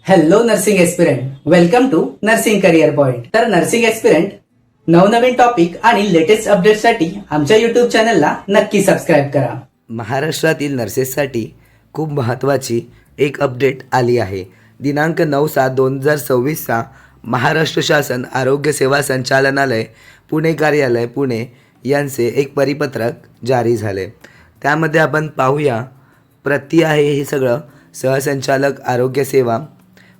Hello nursing aspirant, welcome to nursing career point. तर nursing aspirant नवनवीन topic आणि latest अपडेटसाठी आमच्या युट्यूब चॅनलला नक्की सबस्क्राईब करा. महाराष्ट्रातील नर्सेससाठी खूप महत्त्वाची एक अपडेट आली आहे. दिनांक 9/7/2026 महाराष्ट्र शासन आरोग्य सेवा संचालनालय पुणे कार्यालय पुणे यांचे एक परिपत्रक जारी झाले. त्यामध्ये आपण पाहूया. प्रती आहे हे सगळं. सहसंचालक आरोग्य सेवा,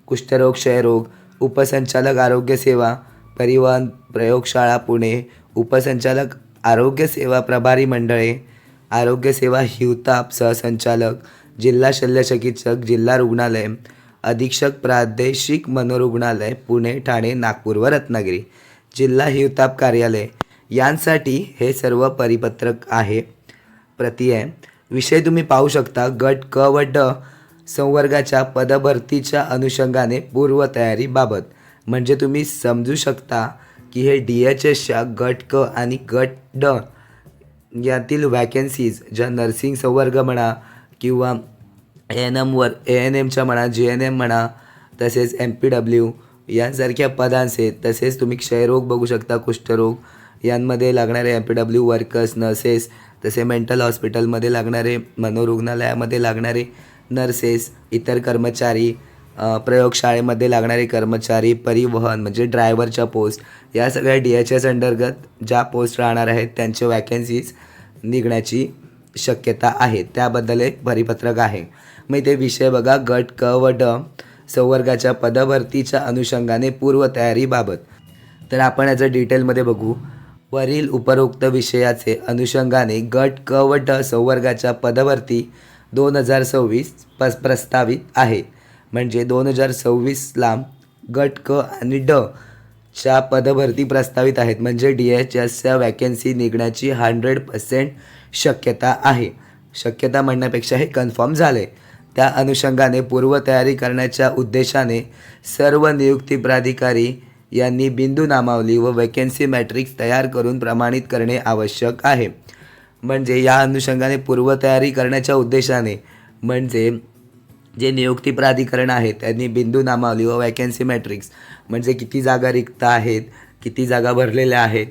कुष्ठरोग क्षयरोग, उपसंचालक आरोग्य सेवा, परिवहन प्रयोगशाळा पुणे, उपसंचालक आरोग्य सेवा प्रभारी मंडळे, आरोग्य सेवा हिवताप सहसंचालक, जिल्हा शल्यचिकित्सक जिल्हा रुग्णालय, अधीक्षक प्रादेशिक मनोरुग्णालय पुणे, ठाणे, नागपूर व रत्नागिरी, जिल्हा हिवताप कार्यालय यांसाठी हे सर्व परिपत्रक आहे. प्रती आहे. विषय तुम्ही पाहू शकता. गट क व ड संवर्गाच्या पदभरतीच्या अनुषंगाने पूर्वतयारीबाबत. म्हणजे तुम्ही समजू शकता की हे DHSच्या गट क आणि गट ड यातील वॅकन्सीज ज्या नर्सिंग संवर्ग म्हणा किंवा ANMच्या म्हणा, GNM म्हणा, तसेच MPW यांसारख्या पदांचे, तसेच तुम्ही क्षयरोग बघू शकता, कुष्ठरोग यांमध्ये लागणारे MPW वर्कर्स, नर्सेस, तसे मेंटल हॉस्पिटलमध्ये लागणारे, मनोरुग्णालयामध्ये लागणारे नर्सेस, इतर कर्मचारी, प्रयोगशाळेमध्ये लागणारे कर्मचारी, परिवहन म्हणजे ड्रायव्हरच्या पोस्ट, या सगळ्या DHS अंतर्गत ज्या पोस्ट राहणार आहेत त्यांचे वॅकन्सीज निघण्याची शक्यता आहे. त्याबद्दल एक परिपत्रक आहे. मग इथे विषय बघा. गट क व ड संवर्गाच्या पदभरतीच्या अनुषंगाने पूर्वतयारीबाबत. तर आपण याचं डिटेलमध्ये बघू. वरील उपरोक्त विषयाचे अनुषंगाने गट क व ड संवर्गाच्या पदभरती 2026 प्रस्तावित आहे. म्हणजे 2026ला गट क आणि ड च्या पदभरती प्रस्तावित आहेत. म्हणजे DHSच्या वॅकन्सी निघण्याची 100% शक्यता आहे. शक्यता म्हणण्यापेक्षा हे कन्फर्म झाले. त्या अनुषंगाने पूर्वतयारी करण्याच्या उद्देशाने सर्व नियुक्ती प्राधिकारी यांनी बिंदू नामावली व वॅकन्सी मॅट्रिक्स तयार करून प्रमाणित करणे आवश्यक आहे. म्हणजे या अनुषंगाने पूर्वतयारी करण्याच्या उद्देशाने म्हणजे जे नियुक्ती प्राधिकरण आहे त्यांनी बिंदू नामावली व वॅकन्सी मॅट्रिक्स म्हणजे किती जागा रिक्त आहेत, किती जागा भरलेल्या आहेत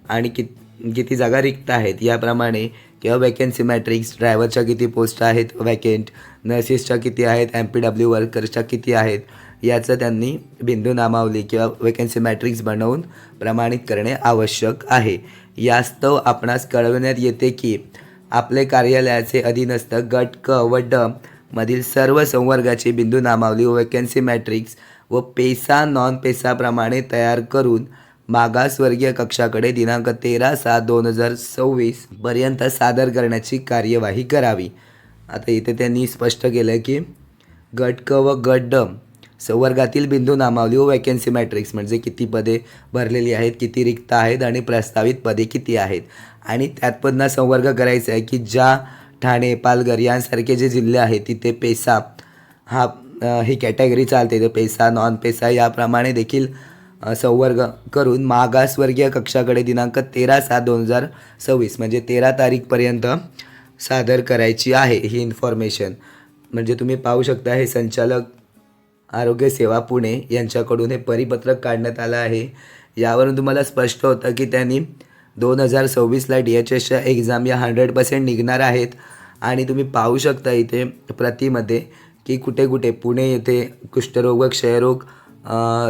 आणि किती जागा रिक्त आहेत याप्रमाणे, किंवा वॅकन्सी मॅट्रिक्स, ड्रायव्हरच्या किती पोस्ट आहेत वॅकेंट, नर्सिसच्या किती आहेत, MPW वर्कर्सच्या किती आहेत, याचं त्यांनी बिंदू नामावली किंवा वॅकन्सी मॅट्रिक्स बनवून प्रमाणित करणे आवश्यक आहे. यास्तव आपणास कळविण्यात येते की आपले कार्यालयाचे अधीनस्थ गट क व ड मधील सर्व संवर्गाची बिंदू नामावली व वॅकन्सी मॅट्रिक्स व पेसा नॉन पेसाप्रमाणे तयार करून मागासवर्गीय कक्षाकडे दिनांक 13/7/2026 पर्यंत सादर करण्याची कार्यवाही करावी. आता इथे त्यांनी स्पष्ट केलं की गट क व गट ड संवर्गातील बिंदू नामावली व वॅकन्सी मॅट्रिक्स म्हणजे किती पदे भरलेली आहेत, किती रिक्त आहेत आणि प्रस्तावित पदे किती आहेत. आणि त्यात पुन्हा संवर्ग करायचा आहे की ज्या ठाणे, पालघर यांसारखे जे जिल्हे आहेत तिथे पेसा ही कॅटेगरी चालते. तर पेसा, नॉन पेसा याप्रमाणे देखील संवर्ग करून मागासवर्गीय कक्षाकडे दिनांक 13/7/2026 म्हणजे 13 तारीखपर्यंत सादर करायची आहे ही इन्फॉर्मेशन. म्हणजे तुम्ही पाहू शकता हे संचालक आरोग्य सेवा पुणे यांच्याकडून हे परिपत्रक काढण्यात आलं आहे. यावरून तुम्हाला स्पष्ट होतं की त्यांनी 2026ला DHSच्या एक्झाम या 100% निघणार आहेत. आणि तुम्ही पाहू शकता इथे प्रतीमध्ये की कुठे कुठे पुणे येथे कुष्ठरोग व क्षयरोग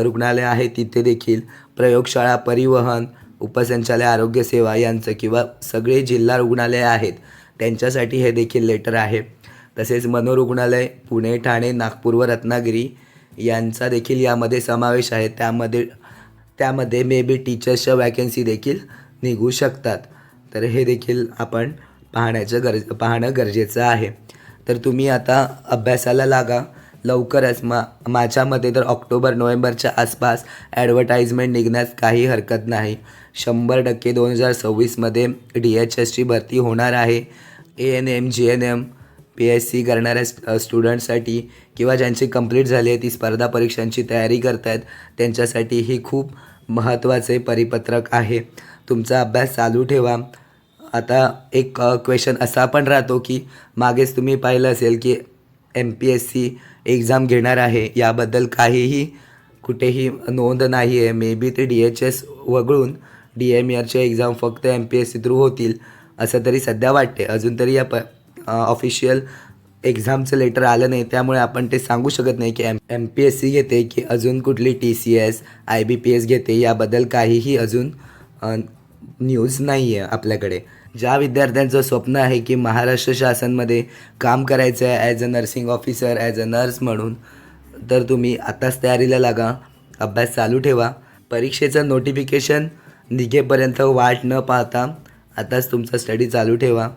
रुग्णालय आहे, तिथे देखील प्रयोगशाळा, परिवहन, उपसंचालय आरोग्य सेवा यांचं किंवा सगळे जिल्हा रुग्णालय आहेत त्यांच्यासाठी हे देखील लेटर आहे. तसेच मनोरुग्णालय पुणे, ठाणे, नागपूर व रत्नागिरी यांचा देखील यामध्ये समावेश आहे. त्यामध्ये मे बी टीचर्सच्या वॅकन्सी देखील निघू शकतात. तर हे देखील आपण पाहणं गरजेचं आहे. तर तुम्ही आता अभ्यासाला लागा लवकरच. माझ्या मते तर ऑक्टोबर-नोव्हेंबरच्या आसपास ॲडव्हर्टाईजमेंट निघण्यास काही हरकत नाही. 100% 2026मध्ये DHSची भरती होणार आहे. ANM, GNM, PSC करणाऱ्या स्टुडंटसाठी किंवा ज्यांची कंप्लीट झाली आहे ती स्पर्धा परीक्षांची तयारी करत आहेत त्यांच्यासाठी ही खूप महत्त्वाचे परिपत्रक आहे. तुमचा अभ्यास चालू ठेवा. आता एक क्वेश्चन असा पण राहतो की मागेच तुम्ही पाहिलं असेल की MPSC एक्झाम घेणार आहे याबद्दल काहीही कुठेही नोंद नाही आहे. मे बी ते DHS वगळून DMERच्या एक्झाम फक्त MPSC थ्रू होतील असं तरी सध्या वाटते. अजून तरी या ऑफिशियल एक्झामचं लेटर आलं नाही, त्यामुळे आपण ते सांगू शकत नाही की MPSC घेते की अजून कुठली TCS IBPS घेते. याबद्दल काहीही अजून न्यूज नाही आहे आपल्याकडे. ज्या विद्यार्थ्यांचं स्वप्न आहे की महाराष्ट्र शासनमध्ये काम करायचं आहे as a nursing officer, as a nurse म्हणून, तर तुम्ही आत्ताच तयारीला लागा, अभ्यास चालू ठेवा. परीक्षेचं नोटिफिकेशन निघेपर्यंत वाट न पाहता आताच तुमचा स्टडी चालू ठेवा.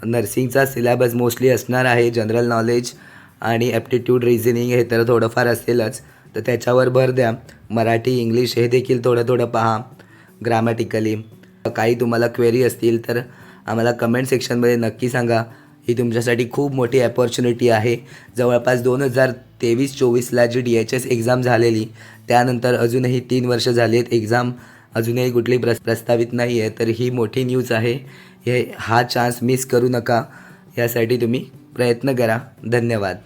नर्सिंगचा सिलेबस मोस्टली असणार आहे जनरल नॉलेज आणि ॲप्टिट्यूड रिझनिंग हे तर थोडंफार असेलच, तर त्याच्यावर भर द्या. मराठी इंग्लिश हे देखील थोडं पहा ग्रामॅटिकली. काही तुम्हाला क्वेरी असतील तर आम्हाला कमेंट सेक्शनमध्ये नक्की सांगा. ही तुमच्यासाठी खूप मोठी अपॉर्च्युनिटी आहे. जवळपास 2023-24ला जी DHS एक्झाम झालेली त्यानंतर अजूनही 3 वर्ष झाली आहेत, एक्झाम अजूनही कुठली प्रस्तावित नाही आहे. तर ही मोठी न्यूज आहे. हा चान्स मिस करू नका. यासाठी तुम्ही प्रयत्न करा. धन्यवाद.